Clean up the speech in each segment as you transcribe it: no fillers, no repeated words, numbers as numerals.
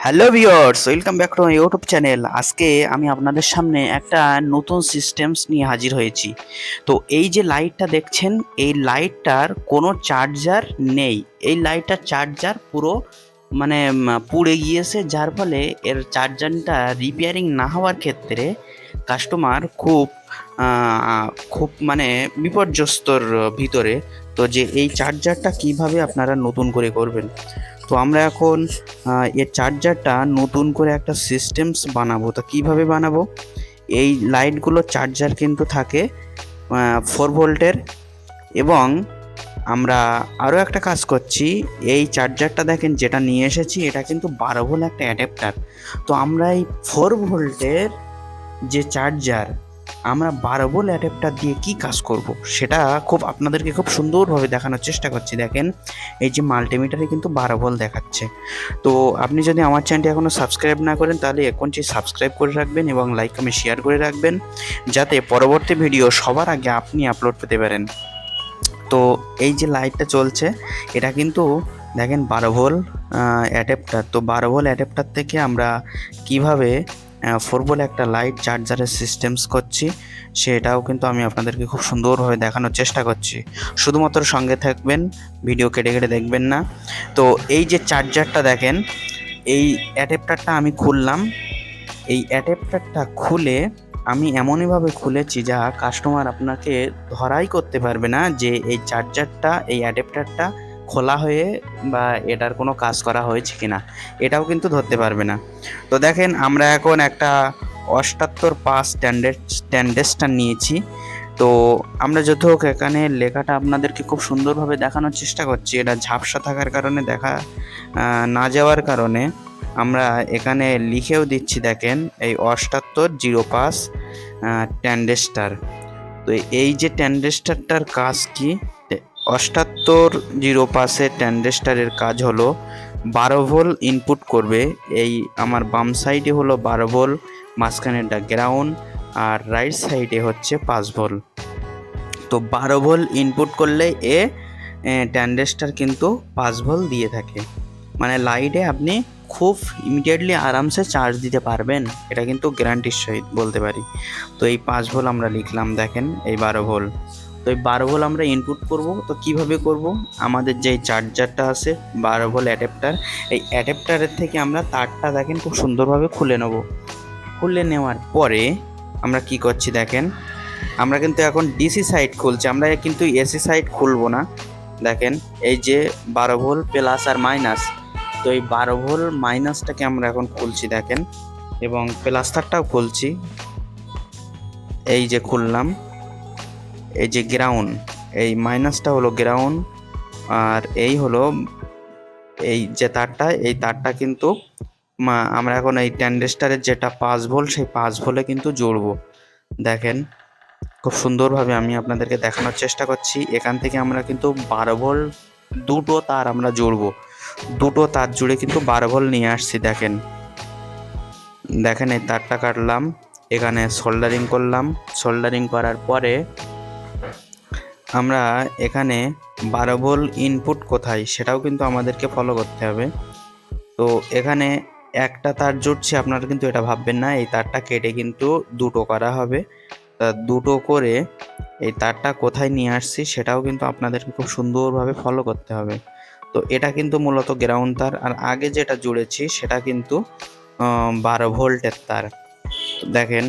Hello viewers, welcome back to my YouTube channel. আজকে আমি আপনাদের সামনে একটা নতুন সিস্টেমস নিয়ে হাজির হয়েছি। তো এই যে লাইটটা দেখছেন, এই লাইটটার কোনো চার্জার নেই। এই লাইটটার চার্জার পুরো পুড়ে গিয়েছে, যার ফলে এর চার্জারটা রিপেয়ারিং না হওয়ার ক্ষেত্রে কাস্টমার খুব বিপর্যস্তর ভিতরে। তো যে এই চার্জারটা কিভাবে আপনারা নতুন করে করবেন, তো আমরা এখন এর চার্জারটা নতুন করে একটা সিস্টেমস বানাবো। তো কিভাবে বানাবো? এই লাইটগুলো চার্জার কিন্তু থাকে 4 ভোল্টের, এবং আমরা আরও একটা কাজ করছি। এই চার্জারটা দেখেন যেটা নিয়ে এসেছি, এটা কিন্তু 12 ভোল্ট একটা অ্যাডাপ্টার। তো আমরা এই 4 ভোল্টের যে চার্জার, আমরা 12 ভোল্ট অ্যাডাপ্টার দিয়ে কি কাজ করব সেটা আপনাদেরকে খুব সুন্দরভাবে দেখানোর চেষ্টা করছি। দেখেন, এই যে মাল্টিমিটারে কিন্তু 12 ভোল্ট দেখাচ্ছে। তো আপনি যদি আমার চ্যানেলটি এখনও সাবস্ক্রাইব না করেন, তাহলে এখনই সাবস্ক্রাইব করে রাখবেন এবং লাইক কমেন্ট শেয়ার করে রাখবেন, যাতে পরবর্তী ভিডিও সবার আগে আপনি আপলোড পেতে পারেন। তো এই যে লাইটটা চলছে, এটা কিন্তু দেখেন 12 ভোল্ট অ্যাডাপ্টার। তো 12 ভোল্ট অ্যাডাপ্টার থেকে আমরা কিভাবে 4 ভোল্ট একটা লাইট চার্জারের সিস্টেমস করছি, সেটাও কিন্তু আমি আপনাদেরকে খুব সুন্দরভাবে দেখানোর চেষ্টা করছি। শুধুমাত্র সঙ্গে থাকবেন, ভিডিও কেটে কেটে দেখবেন না। তো এই যে চার্জারটা দেখেন, এই অ্যাডাপ্টারটা আমি খুললাম। এই অ্যাডাপ্টারটা খুলে আমি এমনইভাবে খুলেছি যা কাস্টমার আপনাকে ধরাই করতে পারবে না যে এই চার্জারটা, এই অ্যাডাপ্টারটা খোলা হয়ে বা এটার কোনো কাজ করা হয়েছে কিনা, এটাও কিন্তু ধরতে পারবে না। তো দেখেন, আমরা এখন একটা 78 পাস ট্যান্ডেস্টার নিয়েছি। তো আমরা যত হোক এখানে লেখাটা আপনাদেরকে খুব সুন্দরভাবে দেখানোর চেষ্টা করছি। এটা ঝাপসা থাকার কারণে দেখা না যাওয়ার কারণে আমরা এখানে লিখেও দিচ্ছি। দেখেন, এই 78 পাস ট্যান্ডেস্টার। তো এই যে ট্যান্ডেস্টারটার কাজ কি? 78 পাসের ট্যান্ডেস্টারের কাজ হলো 12 ভোল্ট ইনপুট করবে। এই আমার বাম সাইডে হলো 12 ভোল্ট, মাঝখানেরটা গ্রাউন্ড, আর রাইট সাইডে হচ্ছে 5 ভোল্ট। তো 12 ভোল্ট ইনপুট করলে ট্যান্ডেস্টার কিন্তু 5 ভোল্ট দিয়ে থাকে। মানে লাইটে আপনি খুব ইমিডিয়েটলি আরামসে চার্জ দিতে পারবেন, এটা কিন্তু গ্যারান্টির সহিত বলতে পারি। তো এই 5 ভোল্ট আমরা লিখলাম, দেখেন এই 12 ভোল্ট। তো এই 12 ভোল্ট আমরা ইনপুট করব। তো কিভাবে করব? আমাদের যে চার্জারটা আছে 12 ভোল্ট অ্যাডাপ্টার, এই অ্যাডাপ্টারের থেকে আমরা তারটা দেখেন খুব সুন্দরভাবে খুলে নেব। খুলে নেওয়ার পরে আমরা কি করছি দেখেন, আমরা কিন্তু এখন ডিসি সাইড খুলছি, আমরা কিন্তু এসি সাইড খুলবো না। দেখেন, এই যে 12 ভোল্ট প্লাস আর মাইনাস, তো এই 12 ভোল্ট মাইনাসটাকে আমরা এখন খুলছি দেখেন, এবং প্লাস তারটাও খুলছি। এই যে খুললাম, এই যে গ্রাউন্ড, এই মাইনাসটা হলো গ্রাউন্ড, আর এই হলো এই যে তারটা, এই তারটা কিন্তু আমরা এখন এই ট্যান্ডেস্টারের যেটা 5 ভোল্ট, সেই 5 ভোল্টে কিন্তু জুড়বো। দেখেন, খুব সুন্দরভাবে আমি আপনাদেরকে দেখানোর চেষ্টা করছি। এখান থেকে আমরা কিন্তু 12 ভোল্ট দুটো তার আমরা জুড়বো। দুটো তার জুড়ে কিন্তু 12 ভোল্ট নিয়ে আসছি। দেখেন দেখেন এই তারটা কাটলাম, এখানে সোল্ডারিং করলাম। সোল্ডারিং করার পরে আমরা এখানে 12 ভোল্ট ইনপুট কোথায় সেটাও কিন্তু আমাদেরকে ফলো করতে হবে। তো এখানে একটা তার জুড়ছি, আপনারা কিন্তু এটা ভাববেন না এই তারটা কেটে কিন্তু দুটো করা হবে। তা দুটো করে এই তারটা কোথায় নিয়ে আসছি সেটাও কিন্তু আপনাদেরকে খুব সুন্দরভাবে ফলো করতে হবে। তো এটা কিন্তু মূলত গ্রাউন্ড তার, আর আগে যেটা জুড়েছি সেটা কিন্তু 12 ভোল্টের তার। দেখেন,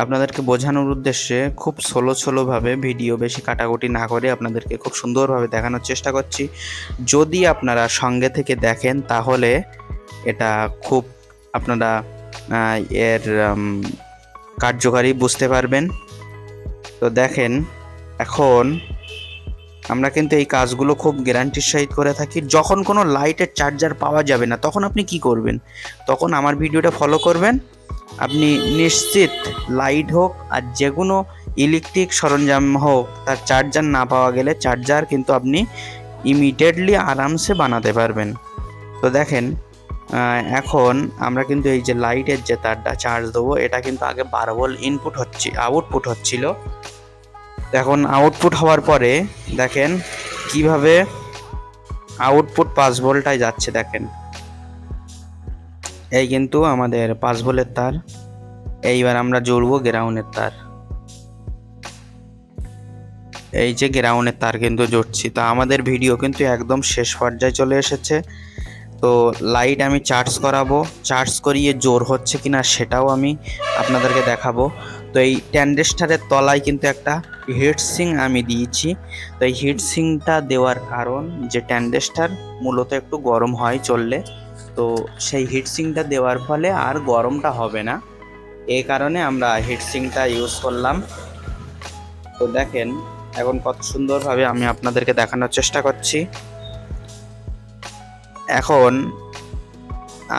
আপনাদেরকে বোঝানোর উদ্দেশ্যে খুব স্লোভাবে, ভিডিও বেশি কাটাকুটি না করে আপনাদেরকে খুব সুন্দরভাবে দেখানোর চেষ্টা করছি। যদি আপনারা সঙ্গে থেকে দেখেন তাহলে এটা খুব আপনারা এর কার্যকারী বুঝতে পারবেন। তো দেখেন, এখন আমরা কিন্তু এই কাজগুলো খুব গ্যারান্টির সহিত করে থাকি। যখন কোনো লাইটের চার্জার পাওয়া যাবে না, তখন আপনি কি করবেন? তখন আমার ভিডিওটা ফলো করবেন। আপনি নিশ্চিত লাইট হোক আর যে কোনো ইলেকট্রিক সরঞ্জাম হোক, তার চার্জার না পাওয়া গেলে চার্জার কিন্তু আপনি ইমিডিয়েটলি আরামসে বানাতে পারবেন। তো দেখেন, এখন আমরা কিন্তু এই যে লাইটের যে তারটা চার্জ দেবো, এটা কিন্তু আগে 12 ভোল্ট আউটপুট হচ্ছিল। এখন আউটপুট হওয়ার পরে দেখেন কিভাবে আউটপুট 5 ভোল্টটাই যাচ্ছে দেখেন। এই কিন্তু আমাদের 5 ভোল্টের তার। এইবার আমরা জুড়বো গ্রাউন্ডের তার। এই যে গ্রাউন্ডের তার কিন্তু জুড়ছি। তো আমাদের ভিডিও কিন্তু একদম শেষ পর্যায়ে চলে এসেছে। তো লাইট আমি চার্জ করাবো, চার্জ করিয়ে জোর হচ্ছে কিনা সেটাও আমি আপনাদেরকে দেখাবো। তো এই ট্যান্ডেস্টারের তলায় কিন্তু একটা হিটসিং আমি দিয়েছি। তো এই হিটসিংটা দেওয়ার কারণ যে ট্যান্ডেস্টার মূলত একটু গরম হয় চললে, তো সেই হিটসিংটা দেওয়ার ফলে আর গরমটা হবে না, এই কারণে আমরা হিটসিংটা ইউজ করলাম। তো দেখেন এখন কত সুন্দরভাবে আমি আপনাদেরকে দেখানোর চেষ্টা করছি। এখন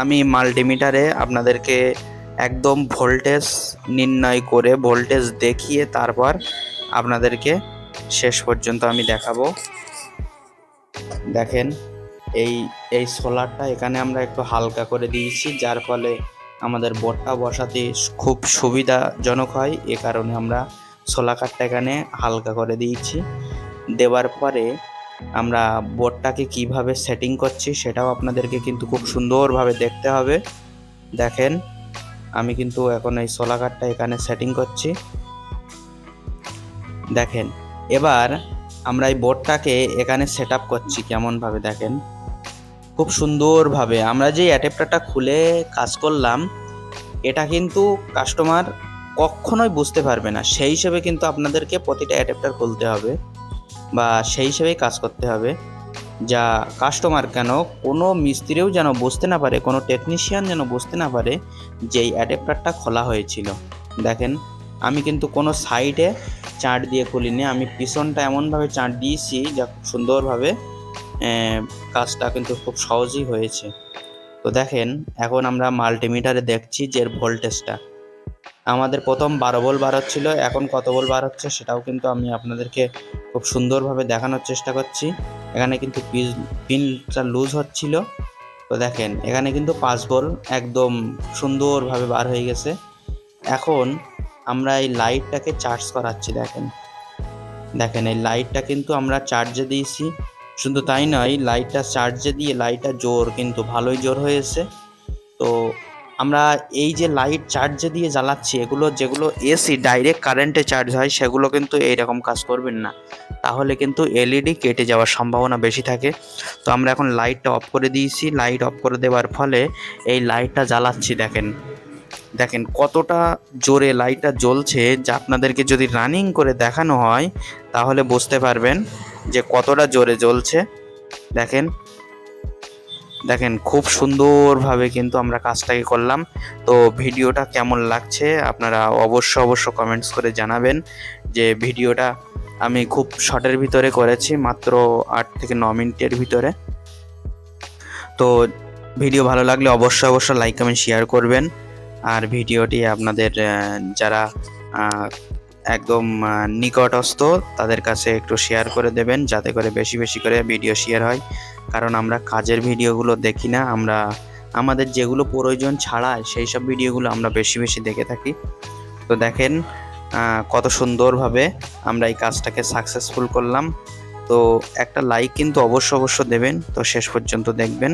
আমি মাল্টিমিটারে আপনাদেরকে একদম ভোল্টেজ নির্ণয় করে ভোল্টেজ দেখিয়ে তারপর আপনাদেরকে শেষ পর্যন্ত আমি দেখাবো। দেখেন এই এই সোলারটা এখানে আমরা একটু হালকা করে দিয়েছি, যার ফলে আমাদের বোর্ডটা বসাতে খুব সুবিধাজনক হয়। এ কারণে আমরা সোলারটা এখানে হালকা করে দিয়েছি। দেওয়ার পরে আমরা বোর্ডটাকে কিভাবে সেটিং করছি সেটাও আপনাদেরকে কিন্তু খুব সুন্দরভাবে দেখতে হবে। দেখেন আমি কিন্তু এখন এই সোলারটা এখানে সেটিং করছি। দেখেন এবার আমরা এই বোর্ডটাকে এখানে সেট আপ করছি কেমনভাবে, দেখেন খুব সুন্দরভাবে। আমরা যে অ্যাডাপ্টারটা খুলে কাজ করলাম এটা কিন্তু কাস্টমার কখনোই বুঝতে পারবে না, সেই হিসেবে কিন্তু আপনাদেরকে প্রতিটা অ্যাডাপ্টার খুলতে হবে বা সেই হিসেবেই কাজ করতে হবে, যা কাস্টমার কেন কোনো মিস্ত্রিও যেন বুঝতে না পারে, কোনো টেকনিশিয়ান যেন বুঝতে না পারে যে এই অ্যাডাপ্টারটা খোলা হয়েছিল। দেখেন আমি কিন্তু কোনো সাইডে চার্ট দিয়ে খুলিনি, আমি পিছনটা এমনভাবে চার্ট দিয়েছি যা খুব সুন্দরভাবে কাজটা কিন্তু খুব সহজেই হয়েছে। তো দেখেন এখন আমরা মাল্টিমিটারে দেখছি যে এর ভোল্টেজটা আমাদের প্রথম 12 ভোল্ট বার হচ্ছিল, এখন কত ভোল্ট বার হচ্ছে সেটাও কিন্তু আমি আপনাদেরকে খুব সুন্দরভাবে দেখানোর চেষ্টা করছি। এখানে কিন্তু পিনটা লুজ হচ্ছিল, তো দেখেন এখানে কিন্তু 5 ভোল্ট একদম সুন্দরভাবে বার হয়ে গেছে। এখন আমরা এই লাইটটাকে চার্জ করাচ্ছি। দেখেন দেখেন এই লাইটটা কিন্তু আমরা চার্জে দিয়েছি, শুধু তাই নয় লাইটটা চার্জে দিয়ে লাইটটা জোর কিন্তু ভালোই জোর হয়েছে। তো আমরা এই যে লাইট চার্জে দিয়ে জ্বালাচ্ছি এগুলো যেগুলো এসি ডাইরেক্ট কারেন্টে চার্জ হয় সেগুলো কিন্তু এইরকম কাজ করবেন না, তাহলে কিন্তু এলইডি কেটে যাওয়ার সম্ভাবনা বেশি থাকে। তো আমরা এখন লাইটটা অফ করে দিয়েছি, লাইট অফ করে দেওয়ার ফলে এই লাইটটা জ্বালাচ্ছি। দেখেন দেখেন কতটা জোরে লাইটটা জ্বলছে, যা আপনাদেরকে যদি রানিং করে দেখানো হয় তাহলে বুঝতে পারবেন যে কতটা জোরে জ্বলছে। দেখেন দেখেন খুব সুন্দরভাবে কিন্তু আমরা কাজটাকে করলাম। তো ভিডিওটা কেমন লাগছে আপনারা অবশ্য কমেন্টস করে জানাবেন। যে ভিডিওটা আমি খুব শর্টের ভিতরে করেছি, মাত্র 8 থেকে 9 মিনিটের ভিতরে। তো ভিডিও ভালো লাগলে অবশ্য লাইক কমেন্ট শেয়ার করবেন। আর ভিডিওটি আপনাদের যারা একদম নিকটস্থ তাদের কাছে একটু শেয়ার করে দেবেন, যাতে করে বেশি করে ভিডিও শেয়ার হয়। কারণ আমরা কাজের ভিডিওগুলো দেখি না, আমরা আমাদের যেগুলো প্রয়োজন ছাড়া সেই সব ভিডিওগুলো আমরা বেশি দেখে থাকি। তো দেখেন কত সুন্দরভাবে আমরা এই কাজটাকে সাকসেসফুল করলাম। তো একটা লাইক কিন্তু অবশ্য দেবেন, তো শেষ পর্যন্ত দেখবেন।